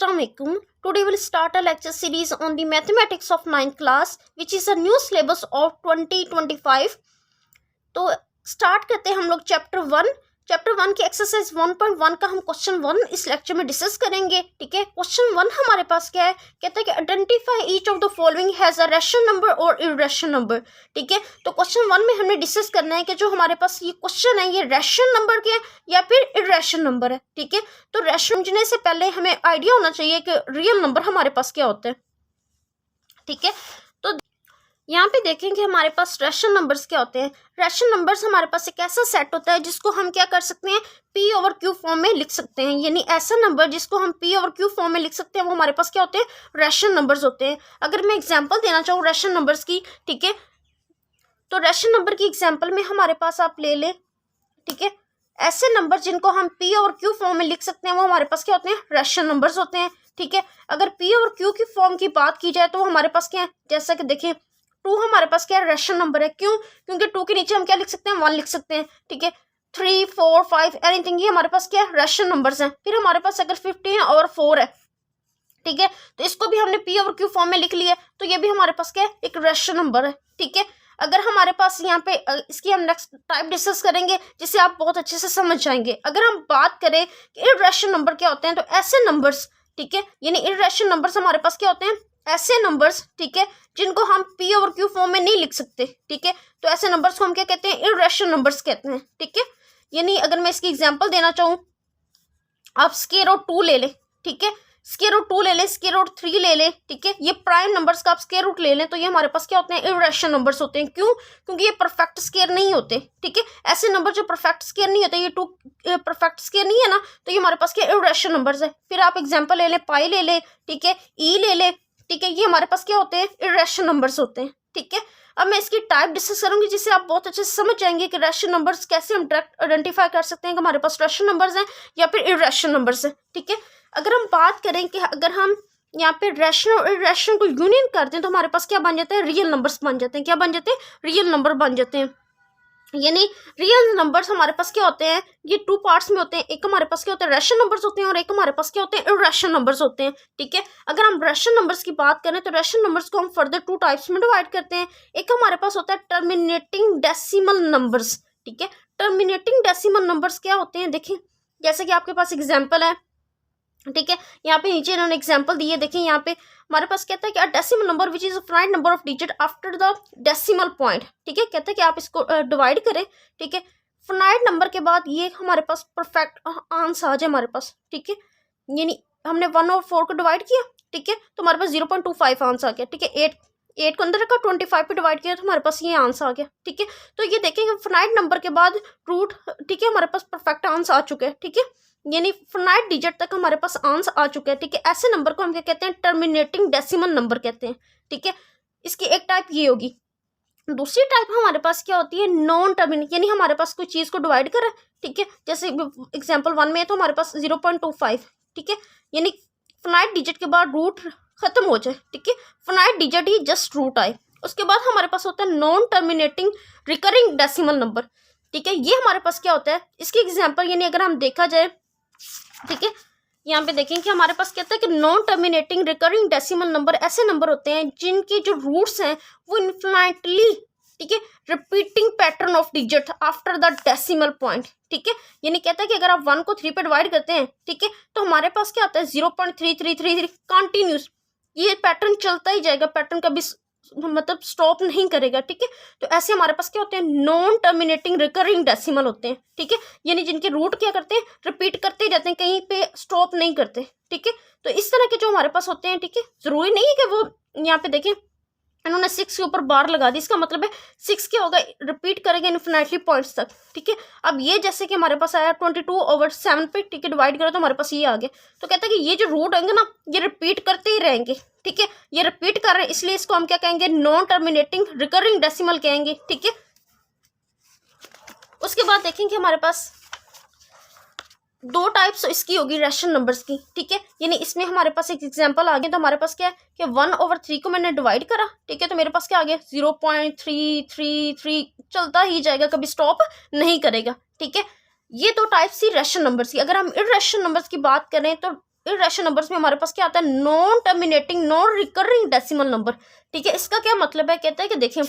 Assalamualaikum. Today we'll start a lecture series on the mathematics of 9th class, which is a new syllabus of 2025. तो start करते हैं हम लोग chapter one की exercise 1.1 का हम क्वेश्चन 1 इस लेक्चर में डिस्कस करेंगे। ठीक है, क्वेश्चन 1 हमारे पास क्या है, कहता है कि identify each of the following has a rational number और इररेशनल नंबर। ठीक है, तो क्वेश्चन 1 में हमने डिस्कस करना है कि जो हमारे पास ये क्वेश्चन है ये रैशनल नंबर के या फिर इररेशनल नंबर है। ठीक है, तो रैशनल समझने से पहले हमें आइडिया होना चाहिए कि रियल नंबर हमारे पास क्या होते हैं। ठीक है, तो यहाँ पे देखेंगे हमारे पास रैशनल नंबर्स क्या होते हैं। रैशनल नंबर्स हमारे पास एक ऐसा सेट होता है जिसको हम क्या कर सकते हैं, पी ओवर क्यू फॉर्म में लिख सकते हैं। यानी ऐसा नंबर जिसको हम पी ओवर क्यू फॉर्म में लिख सकते हैं वो हमारे पास क्या होते हैं, रैशनल नंबर्स होते हैं। अगर मैं एग्जांपल देना चाहूँ रैशनल नंबर्स की, ठीक है, तो रैशनल नंबर की एग्जाम्पल में हमारे पास आप ले लें। ठीक है, ऐसे नंबर जिनको हम पी और क्यू फॉर्म में लिख सकते हैं वो हमारे पास क्या होते हैं, रैशनल नंबर्स होते हैं। ठीक है, अगर पी और क्यू की फॉर्म की बात की जाए तो हमारे पास क्या है, जैसा कि देखिए 2 हमारे पास क्या है, रैशनल नंबर है। क्यों? क्योंकि 2 के नीचे हम क्या लिख सकते हैं, 1 लिख सकते हैं। ठीक है, 3, 4, 5 एनीथिंग, ये हमारे पास क्या है, रैशनल नंबर्स हैं। फिर हमारे पास अगर 15 और 4 है, ठीक है, तो इसको भी हमने पी और क्यू फॉर्म में लिख लिया, तो ये भी हमारे पास क्या है, एक रैशनल नंबर है। ठीक है, अगर हमारे पास यहाँ पे इसकी हम नेक्स्ट टाइप डिस्कस करेंगे जिसे आप बहुत अच्छे से समझ जाएंगे। अगर हम बात करें कि इररेशनल नंबर क्या होते हैं, तो ऐसे नंबर्स, ठीक है, यानी इररेशनल नंबर्स हमारे पास क्या होते हैं, ऐसे नंबर्स, ठीक है, जिनको हम पी और क्यू फॉर्म में नहीं लिख सकते। ठीक है, तो ऐसे नंबर्स को हम क्या कहते हैं, इररेशनल नंबर्स कहते हैं। ठीक है, यानी अगर मैं इसकी एग्जांपल देना चाहूँ, आप स्क्वायर रूट 2 ले लें। ठीक है, स्क्वायर रूट 2 ले लें, स्क्वायर रूट 3 ले लें। ठीक है, ये प्राइम नंबर्स का आप स्क्वायर रूट ले लें तो ये हमारे पास क्या होते हैं, इररेशनल नंबर्स होते हैं। क्यों? क्योंकि ये परफेक्ट स्क्वायर नहीं होते। ठीक है, ऐसे नंबर जो परफेक्ट स्क्वायर नहीं होते, ये 2 परफेक्ट स्क्वायर नहीं है ना, तो ये हमारे पास क्या इररेशनल नंबर्स है। फिर आप एग्जाम्पल ले लें, पाई ले लें, ठीक है, ई ले लें। ठीक है, ये हमारे पास क्या होते हैं, इररेशनल नंबर्स होते हैं। ठीक है, अब मैं इसकी टाइप डिस्कस करूंगी जिससे आप बहुत अच्छे से समझ जाएंगे कि रैशनल नंबर्स कैसे हम डायरेक्ट आइडेंटिफाई कर सकते हैं कि हमारे पास रैशनल नंबर्स हैं या फिर इररेशनल नंबर्स हैं। ठीक है, अगर हम बात करें कि अगर हम यहाँ पे रैशनल और इररेशनल को यूनियन करते हैं तो हमारे पास क्या बन जाते हैं, रियल नंबर्स बन जाते हैं। क्या बन जाते हैं, रियल नंबर बन जाते हैं। यानी रियल नंबर्स हमारे पास क्या होते हैं, ये 2 पार्ट्स में होते हैं। एक हमारे पास क्या होते हैं, रैशनल नंबर्स होते हैं और एक हमारे पास क्या होते हैं, इररेशनल नंबर्स होते हैं। ठीक है, अगर हम रैशनल नंबर्स की बात करें तो रैशनल नंबर्स को हम फर्दर 2 टाइप्स में डिवाइड करते हैं। एक हमारे पास होता है टर्मिनेटिंग डेसिमल नंबर्स। ठीक है, टर्मिनेटिंग डेसिमल नंबर्स क्या होते हैं, देखिए जैसे कि आपके पास एग्जाम्पल है। ठीक है, यहाँ पे नीचे इन्होंने एग्जांपल दिए, देखिए यहाँ पे हमारे पास कहता है कि decimal number which is finite number of digit after the decimal point. ठीक है, कहता है कि आप इसको डिवाइड करें। ठीक है, फाइनाइट नंबर के बाद ये हमारे पास परफेक्ट आंसर आ जाए हमारे पास। ठीक है, यानी हमने 1 और 4 को डिवाइड किया, ठीक है, तो हमारे पास 0.25 आंसर आ गया। ठीक है, 8 को अंदर रखा, 25 पे डिवाइड किया तो हमारे पास ये आंसर आ गया। ठीक है, तो ये देखेंगे फाइनाइट नंबर के बाद रूट, ठीक है, हमारे पास परफेक्ट आंसर आ चुके हैं। ठीक है, यानी फाइनाइट डिजिट तक हमारे पास आंसर आ चुका है। ठीक है, ऐसे नंबर को हम क्या कहते हैं, टर्मिनेटिंग डेसिमल नंबर कहते हैं। ठीक है, इसकी एक टाइप ये होगी। दूसरी टाइप हमारे पास क्या होती है, नॉन टर्मिनेट, यानी हमारे पास कोई चीज़ को डिवाइड करा। ठीक है, जैसे एग्जांपल 1 में है तो हमारे पास 0.25। ठीक है, यानी फाइनाइट डिजिट के बाद रूट खत्म हो जाए। ठीक है, फाइनाइट डिजिट ही जस्ट रूट आए, उसके बाद हमारे पास होता है non terminating recurring decimal number. ठीक है, ये हमारे पास क्या होता है, इसकी एग्जांपल यानी अगर हम देखा जाए, ठीक है, यहाँ पे देखें कि हमारे पास कहता है कि non terminating recurring decimal number ऐसे नंबर होते हैं जिनकी जो रूट्स हैं वो इन्फिनिटली, ठीक है, repeating pattern of digit after the decimal point. ठीक है, यानी कहता है कि अगर आप 1 को 3 पे डिवाइड करते हैं, ठीक है, तो हमारे पास क्या आता है 0.3333 कंटिन्यूस, ये पैटर्न चलता ही जाएगा, पैटर्न कभी मतलब स्टॉप नहीं करेगा। ठीक है, तो ऐसे हमारे पास क्या होते हैं, नॉन टर्मिनेटिंग रिकरिंग डेसिमल होते हैं। ठीक है, यानी जिनके रूट क्या करते हैं, रिपीट करते जाते हैं, कहीं पे स्टॉप नहीं करते। ठीक है, तो इस तरह के जो हमारे पास होते हैं, ठीक है, जरूरी नहीं है कि वो यहाँ पे देखें इन्होंने 6 के ऊपर बार लगा दी, इसका मतलब है 6 क्या होगा, रिपीट करेंगे इन्फिनिटली पॉइंट्स तक। ठीक है, अब ये जैसे कि हमारे पास आया 22/7 पे, ठीक है, डिवाइड करो तो हमारे पास ये आ गया। तो कहता है कि ये जो रूट होंगे ना ये रिपीट करते ही रहेंगे। ठीक है, ये रिपीट कर रहे हैं इसलिए इसको हम क्या कहेंगे, नॉन टर्मिनेटिंग रिकरिंग डेसिमल कहेंगे। ठीक है, उसके बाद देखेंगे हमारे पास 2 टाइप्स इसकी होगी रैशनल नंबर्स की। ठीक है, यानी इसमें हमारे पास एक एग्जांपल आ गया, तो हमारे पास क्या है कि 1/3 को मैंने डिवाइड करा। ठीक है, तो मेरे पास क्या आ गया 0.333 चलता ही जाएगा, कभी स्टॉप नहीं करेगा। ठीक है, ये 2 टाइप्स ही रैशनल नंबर्स की। अगर हम इररेशनल नंबर्स की बात करें तो इर्रेशनल नंबर्स में हमारे पास क्या आता है, non terminating non recurring decimal number. ठीक है, इसका क्या मतलब है, कहते हैं कि देखिए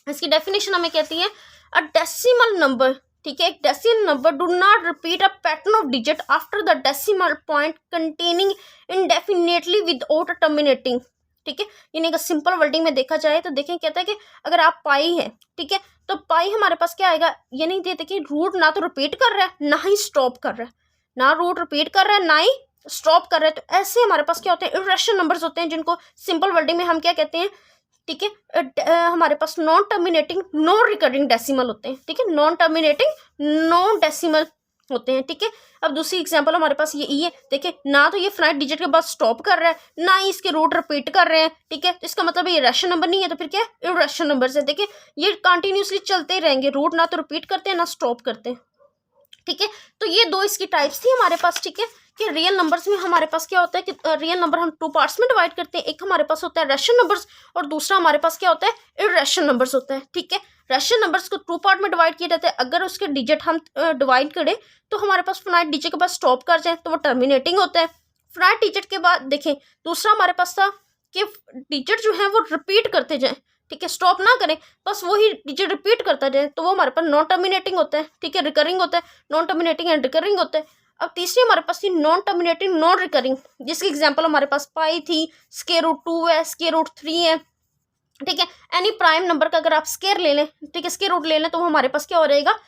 इसकी डेफिनेशन हमें कहती है अ डेसिमल नंबर, ठीक है, एक decimal number do not repeat a pattern of digit after the decimal point containing indefinitely without terminating. ठीक है, यानी अगर सिंपल वर्डिंग में देखा जाए तो देखें कहता है कि अगर आप पाई है, ठीक है, तो पाई हमारे पास क्या आएगा, ये नहीं देते कि रूट ना तो रिपीट कर रहा है ना ही स्टॉप कर रहा है, ना रूट रिपीट कर रहा है ना ही स्टॉप कर रहा है। तो ऐसे हमारे पास क्या होते हैं, इर्रेशनल नंबर्स होते हैं जिनको सिंपल वर्डिंग में हम क्या कहते हैं, ठीक है, हमारे पास non terminating non recurring decimal होते हैं। ठीक है, नॉन टर्मिनेटिंग नॉन डेसिमल होते हैं। ठीक है, अब दूसरी एग्जांपल हमारे पास ये है, देखिए ना तो ये फाइनाइट डिजिट के बाद स्टॉप कर रहा है ना ही इसके रूट रिपीट कर रहे हैं। ठीक है, तो इसका मतलब ये रैशनल नंबर नहीं है, तो फिर क्या है, इर्रेशनल नंबर्स है। देखिए ये कंटिन्यूसली चलते ही रहेंगे, रूट ना तो रिपीट करते हैं ना स्टॉप करते हैं। ठीक है, तो ये दो इसकी टाइप्स थी हमारे पास। ठीक है, कि रियल नंबर्स में हमारे पास क्या होता है कि रियल नंबर हम टू पार्ट्स में डिवाइड करते हैं, एक हमारे पास होता है रैशनल नंबर्स और दूसरा हमारे पास क्या होता है, इर्रेशनल नंबर्स होता है। ठीक है, रैशनल नंबर्स को टू पार्ट में डिवाइड किया जाता है, अगर उसके डिजिट हम डिवाइड करें तो हमारे पास फाइनाइट डिजिट के बाद स्टॉप कर जाए तो वो टर्मिनेटिंग होता है। फाइनाइट डिजिट के बाद देखें दूसरा हमारे पास था कि डिजिट जो है वो रिपीट करते जाएं, ठीक है, स्टॉप ना करें, बस वही डिजिट रिपीट करता जाए, तो वो हमारे पास नॉन टर्मिनेटिंग होता है। ठीक है, रिकरिंग होता है, नॉन टर्मिनेटिंग एंड रिकरिंग होता है। अब तीसरी हमारे पास थी नॉन टर्मिनेटिंग नॉन रिकरिंग, जिसकी एग्जांपल हमारे पास पाई थी, स्क्वायर रूट 2 है, स्क्वायर रूट 3 है। ठीक है, एनी प्राइम नंबर का अगर आप स्क्वायर ले लें, ठीक है, स्क्वायर रूट ले लें, तो वो हमारे पास क्या हो रहेगा,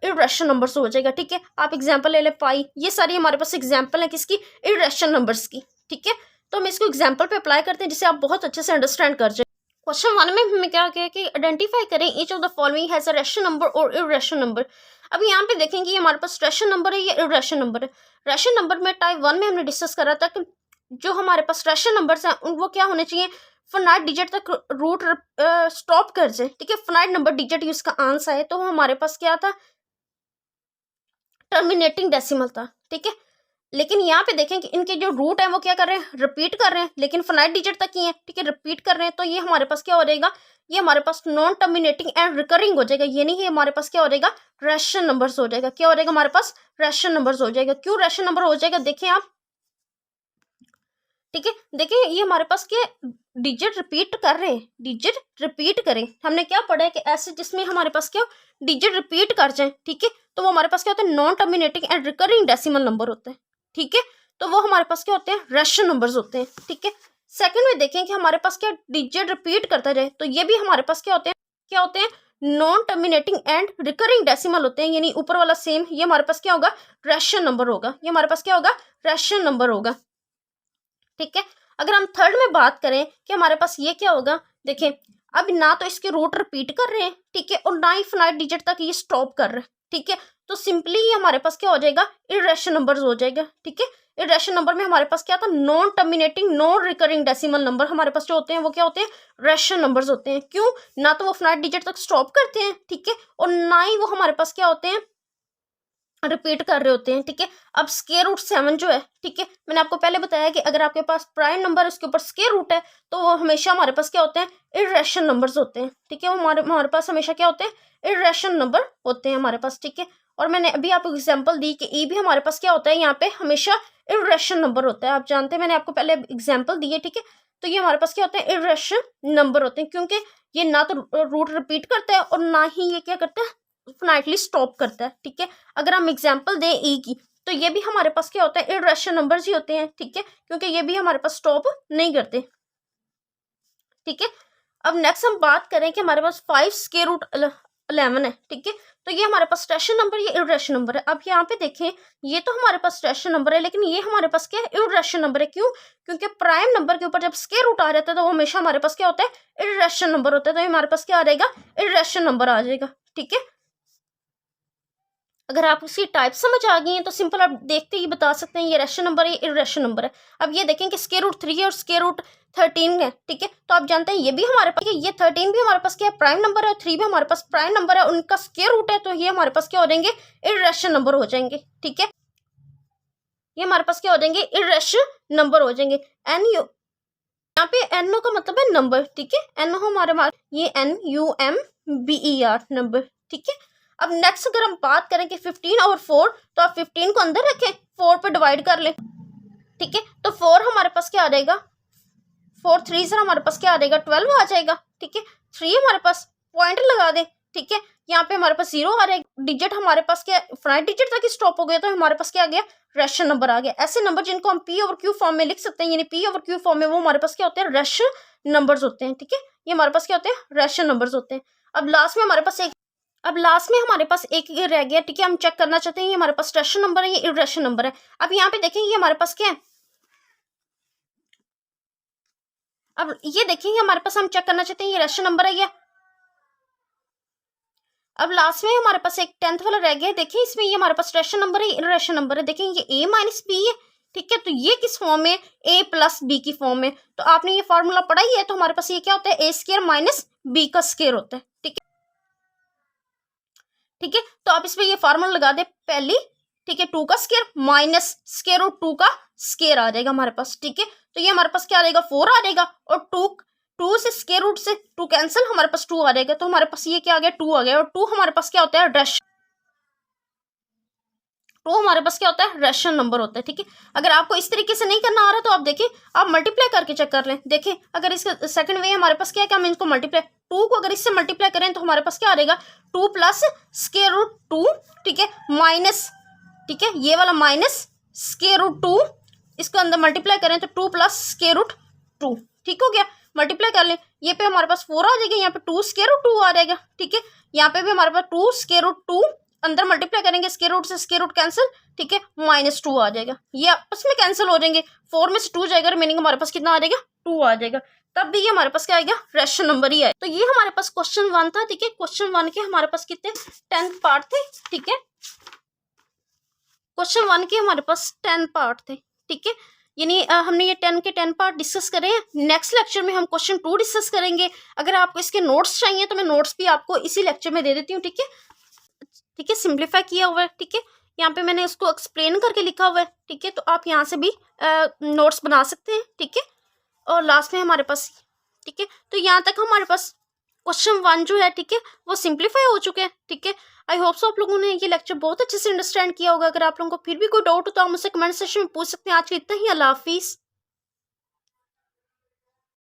इर्रेशनल नंबर्स हो जाएगा। ठीक है, आप एग्जांपल ले लें पाई, ये सारी हमारे पास एग्जांपल है किसकी, इर्रेशनल नंबर्स की। ठीक है, तो हम इसको एग्जाम्पल पे अप्लाई करते हैं जिससे आप बहुत अच्छे से अंडरस्टैंड कर जाए। क्वेश्चन 1 में हमें क्या किया कि आइडेंटिफाई करें each of the following has a rational number और इर्रेशनल नंबर। अब यहाँ पे देखेंगे हमारे पास रैशनल नंबर है या इर्रेशनल नंबर है। रैशनल नंबर में टाइप 1 में हमने डिस्कस करा था कि जो हमारे पास रैशनल नंबर्स हैं वो क्या होने चाहिए, फाइनाइट डिजिट तक रूट स्टॉप कर जाए। ठीक है, फाइनाइट नंबर डिजिट यूज का आंसर है, तो हमारे पास क्या था, टर्मिनेटिंग डेसिमल था। ठीक है, लेकिन यहाँ पे देखें कि इनके जो रूट है वो क्या कर रहे हैं, रिपीट कर रहे हैं, लेकिन फाइनाइट डिजिट तक ही है। ठीक है, रिपीट कर रहे हैं, तो ये हमारे पास क्या हो जाएगा, ये हमारे पास नॉन टर्मिनेटिंग एंड रिकरिंग हो जाएगा, ये नहीं है हमारे पास क्या हो जाएगा, रैशनल नंबर्स हो जाएगा। क्या हो जाएगा, हमारे पास रैशनल नंबर्स हो जाएगा। क्यों रैशनल नंबर हो जाएगा, देखें आप। ठीक है, देखिए ये हमारे पास क्या डिजिट रिपीट कर रहे हैं, डिजिट रिपीट करें, हमने क्या पढ़ा है कि ऐसे जिसमें हमारे पास क्या डिजिट रिपीट कर जाए, ठीक है, तो वो हमारे पास क्या होता है, non terminating and recurring decimal number होते हैं। ठीक है, तो वो हमारे पास क्या होते हैं, रैशनल नंबर्स होते हैं। ठीक है, सेकंड में देखें कि हमारे पास क्या डिजिट रिपीट करता जाए, तो ये भी हमारे पास क्या होते हैं, क्या होते हैं, non terminating and recurring decimal होते हैं। यानी ऊपर वाला सेम, ये हमारे पास क्या होगा, रैशनल नंबर होगा, ये हमारे पास क्या होगा, रैशनल नंबर होगा। ठीक है, अगर हम थर्ड में बात करें कि हमारे पास ये क्या होगा, देखें अब ना तो इसके रूट रिपीट कर रहे हैं, ठीक है, और ना ही फाइनाइट डिजिट तक ये स्टॉप कर रहे हैं। ठीक है, तो सिंपली ये हमारे पास क्या हो जाएगा, इर्रेशनल नंबर्स हो जाएगा। ठीक है, इर्रेशनल नंबर में हमारे पास क्या था, non terminating non recurring decimal number हमारे पास जो होते हैं वो क्या होते हैं, रैशनल नंबर्स होते हैं। क्यों, ना तो वो फाइनाइट डिजिट तक स्टॉप करते हैं, ठीक है, और ना ही वो हमारे पास क्या होते हैं, रिपीट कर रहे होते हैं। ठीक है, अब स्क्वायर रूट 7 जो है, ठीक है, मैंने आपको पहले बताया कि अगर आपके पास प्राइम नंबर उसके ऊपर स्क्वायर रूट है तो वो हमेशा हमारे पास क्या होते हैं, इर्रेशनल नंबर्स होते हैं। ठीक है, वो हमारे पास हमेशा क्या होते हैं, इर्रेशनल नंबर होते हैं हमारे पास। ठीक है, और मैंने अभी आपको एग्जांपल दी कि ई भी हमारे पास क्या होता है, यहाँ पे हमेशा इर्रेशनल नंबर होता है। आप जानते हैं, मैंने आपको पहले एग्जाम्पल दिए। ठीक है, तो ये हमारे पास क्या होते हैं, इर्रेशनल नंबर होते हैं, क्योंकि ये ना तो रूट रिपीट करता है और ना ही ये क्या करता है, फाइनाइटली स्टॉप करता है। ठीक है, अगर हम एग्जांपल दें ई की, तो ये भी हमारे पास क्या होता है, इर्रेशनल नंबर्स ही होते हैं। ठीक है, क्योंकि ये भी हमारे पास स्टॉप नहीं करते। ठीक है, अब नेक्स्ट हम बात करें कि हमारे पास 5 स्क्वायर रूट 11 है। ठीक है, तो ये हमारे पास रैशनल नंबर, ये इर्रेशनल नंबर है। अब यहाँ पे देखें, ये तो हमारे पास रैशनल नंबर है, लेकिन ये हमारे पास क्या है, इर्रेशनल नंबर है। क्यों, क्योंकि प्राइम नंबर के ऊपर जब स्क्वायर रूट आ जाता है तो वो हमेशा हमारे पास क्या होता है, इर्रेशनल नंबर होता है। तो ये हमारे पास क्या आ जाएगा, इर्रेशनल नंबर आ जाएगा। ठीक है, अगर आप उसकी टाइप समझ आ गई हैं तो सिंपल आप देखते ही बता सकते हैं ये रैशनल नंबर है, ये इर्रेशनल नंबर है। अब ये देखें कि स्क्वायर रूट 3 है और स्क्वायर रूट 13 है। ठीक है, तो आप जानते हैं ये भी हमारे पास, ये 13 भी हमारे पास क्या है, प्राइम नंबर है, और 3 भी हमारे पास प्राइम नंबर है, उनका स्क्वायर रूट है, तो ये हमारे पास क्या हो जाएंगे, इर्रेशनल नंबर हो जाएंगे। ठीक है, ये हमारे पास क्या हो जाएंगे, इर्रेशनल नंबर हो जाएंगे। एन यू, यहाँ पे एन ओ का मतलब है नंबर। ठीक है, एन ओ हमारे ये NUMBER नंबर। ठीक है, अब नेक्स्ट अगर हम बात करें कि 15 और 4, तो आप 15 को अंदर रखें, 4 पे डिवाइड कर लें। ठीक है। तो 4 हमारे पास क्या आ जाएगा, 4 3 सर हमारे पास क्या आ जाएगा 12 आ जाएगा। ठीक है। 3 हमारे पास पॉइंट लगा दे। ठीक है। यहाँ पे हमारे पास 0 आ रहा है, डिजिट हमारे पास क्या फाइनाइट डिजिट तक स्टॉप हो गया, तो हमारे पास क्या आ गया रेशनल नंबर आ गया। ऐसे नंबर जिनको हम पी ओवर क्यू फॉर्म में लिख सकते हैं, यानी पी ओवर क्यू फॉर्म में, वो हमारे पास क्या होते हैं रेशनल नंबर्स होते हैं। ठीक है। ये हमारे पास क्या होते हैं रेशनल नंबर्स होते हैं। अब लास्ट में हमारे पास एक रह गया। ठीक है। हम चेक करना चाहते हैं ये हमारे पास रेशनल नंबर है, ये इरेशनल नंबर है। अब यहाँ पे देखेंगे ये हमारे पास क्या है, अब ये देखेंगे हमारे पास, हम चेक करना चाहते हैं ये रेशनल नंबर है ये। अब लास्ट में हमारे पास एक 10th वाला रह गया, देखिए इसमें ये हमारे पास रेशनल नंबर है, इरेशनल नंबर है। देखें ये a माइनस बी है। ठीक है। तो ये किस फॉर्म में, a प्लस बी की फॉर्म में। तो आपने ये फॉर्मूला पढ़ा ही है, तो हमारे पास ये क्या होता है a स्क्वायर माइनस बी का स्क्वायर होता है। ठीक है। ठीक है। तो आप इसमें ये फार्मूला लगा दे पहली। ठीक है। 2 का स्क्वायर माइनस स्क्वायर रूट 2 का स्क्वायर आ जाएगा हमारे पास। ठीक है। तो ये हमारे पास क्या आ जाएगा 4 आ जाएगा, और 2 से स्क्वायर रूट से 2 कैंसिल, हमारे पास 2 आ जाएगा। तो हमारे पास ये क्या आ गया 2 आ गया, और 2 हमारे पास क्या होता है रेशनल नंबर होता है। ठीक है। अगर आपको इस तरीके से नहीं करना आ रहा तो आप देखिए, आप मल्टीप्लाई करके चेक कर लें। देखें अगर इसका सेकंड वे हमारे पास क्या है कि हम इनको मल्टीप्लाई 2 को अगर इससे मल्टीप्लाई करें तो हमारे पास क्या आ जाएगा 2 प्लस स्क्वायर रूट 2। ठीक है। माइनस, ठीक है, ये वाला माइनस स्क्वायर रूट 2, इसको अंदर मल्टीप्लाई करें तो 2 प्लस स्क्वायर रूट 2। ठीक हो गया। मल्टीप्लाई कर लें, ये पे हमारे पास 4 आ जाएगा, यहाँ पे 2 स्क्वायर रूट 2 आ जाएगा। ठीक है। यहाँ पे भी हमारे पास 2 स्क्वायर रूट 2, अंदर मल्टीप्लाई करेंगे स्क्वायर रूट से स्क्वायर रूट कैंसिल। ठीक है। माइनस 2 आ जाएगा, ये आपस में कैंसिल हो जाएंगे, 4 में से 2 जाएगा, मीनिंग हमारे पास कितना आ जाएगा 2 आ जाएगा। तब भी ये हमारे पास क्या आएगा रेशनल नंबर ही आए। तो ये हमारे पास क्वेश्चन 1 था। ठीक है। क्वेश्चन 1 के हमारे पास कितने 10 पार्ट थे। ठीक है। क्वेश्चन 1 के हमारे पास 10 पार्ट थे। ठीक है। यानी हमने ये 10 के 10 पार्ट डिस्कस करे हैं। नेक्स्ट लेक्चर में हम क्वेश्चन 2 डिस्कस करेंगे। अगर आपको इसके नोट्स चाहिए तो मैं नोट्स भी आपको इसी लेक्चर में दे देती हूँ। ठीक है। ठीक है। सिंप्लीफाई किया हुआ है। ठीक है। यहाँ पे मैंने इसको एक्सप्लेन करके लिखा हुआ है। ठीक है। तो आप यहाँ से भी नोट्स बना सकते हैं। ठीक है। और लास्ट में हमारे पास, ठीक है, तो यहाँ तक हमारे पास क्वेश्चन 1 जो है, ठीक है, वो सिंप्लीफाई हो चुके हैं। ठीक है। आई होप सो आप लोगों ने ये लेक्चर बहुत अच्छे से अंडरस्टैंड किया होगा। अगर आप लोगों को फिर भी कोई डाउट हो तो आप मुझसे कमेंट सेक्शन में पूछ सकते हैं। आज के इतना ही, अल्लाह हाफिज़।